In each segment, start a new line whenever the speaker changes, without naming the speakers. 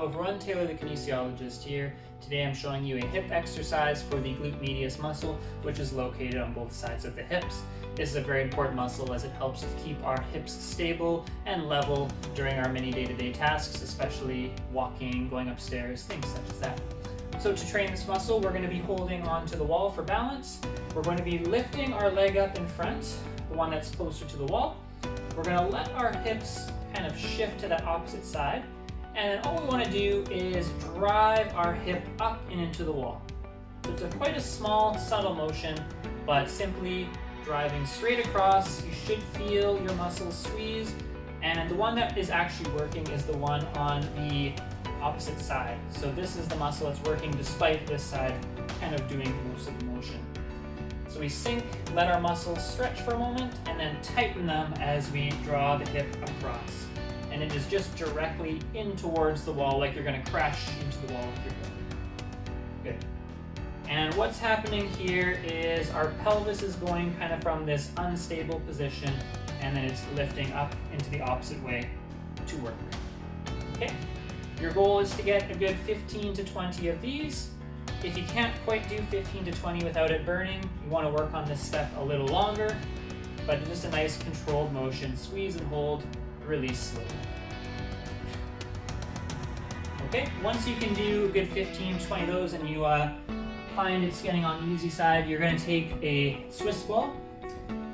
Hello everyone, Taylor the Kinesiologist here. Today I'm showing you a hip exercise for the glute medius muscle, which is located on both sides of the hips. This is a very important muscle as it helps to keep our hips stable and level during our many day-to-day tasks, especially walking, going upstairs, things such as that. So to train this muscle, we're going to be holding onto the wall for balance. We're going to be lifting our leg up in front, the one that's closer to the wall. We're going to let our hips kind of shift to that opposite side. And then all we want to do is drive our hip up and into the wall. So it's quite a small, subtle motion, but simply driving straight across, you should feel your muscles squeeze. And the one that is actually working is the one on the opposite side. So this is the muscle that's working despite this side kind of doing most of the motion. So we sink, let our muscles stretch for a moment, and then tighten them as we draw the hip across. And it is just directly in towards the wall, like you're going to crash into the wall with your hip. Good. And what's happening here is our pelvis is going kind of from this unstable position, and then it's lifting up into the opposite way to work. Okay. Your goal is to get a good 15 to 20 of these. If you can't quite do 15 to 20 without it burning, you want to work on this step a little longer, but just a nice controlled motion. Squeeze and hold, release slowly. Okay, once you can do a good 15, 20 of those and you find it's getting on the easy side, you're going to take a Swiss ball.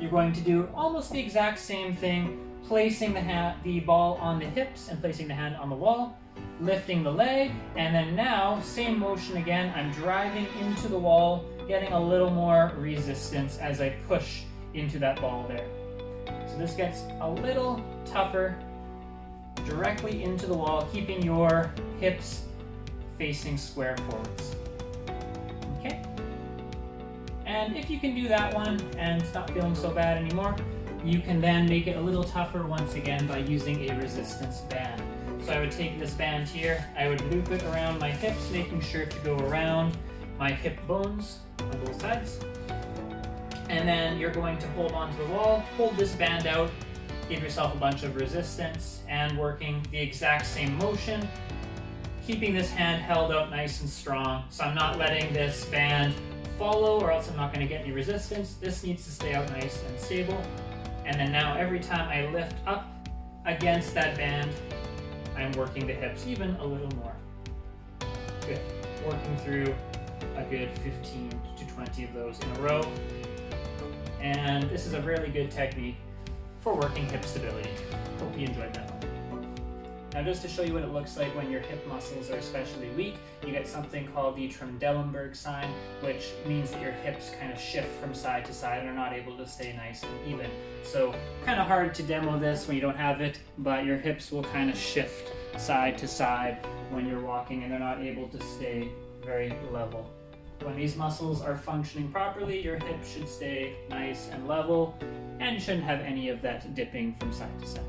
You're going to do almost the exact same thing, placing the ball on the hips and placing the hand on the wall, lifting the leg, and then now, same motion again, I'm driving into the wall, getting a little more resistance as I push into that ball there. So this gets a little tougher, directly into the wall, keeping your hips facing square forwards. Okay? And if you can do that one and it's not feeling so bad anymore, you can then make it a little tougher once again by using a resistance band. So I would take this band here, I would loop it around my hips, making sure to go around my hip bones on both sides. And then you're going to hold onto the wall, hold this band out, give yourself a bunch of resistance, and working the exact same motion, keeping this hand held out nice and strong. So I'm not letting this band follow or else I'm not going to get any resistance. This needs to stay out nice and stable. And then now every time I lift up against that band, I'm working the hips even a little more. Good. Working through a good 15 to 20 of those in a row. And this is a really good technique for working hip stability. Hope you enjoyed that one. Now just to show you what it looks like when your hip muscles are especially weak, you get something called the Trendelenburg Sign, which means that your hips kind of shift from side to side and are not able to stay nice and even. So kind of hard to demo this when you don't have it, but your hips will kind of shift side to side when you're walking and they're not able to stay very level. When these muscles are functioning properly, your hips should stay nice and level and you shouldn't have any of that dipping from side to side.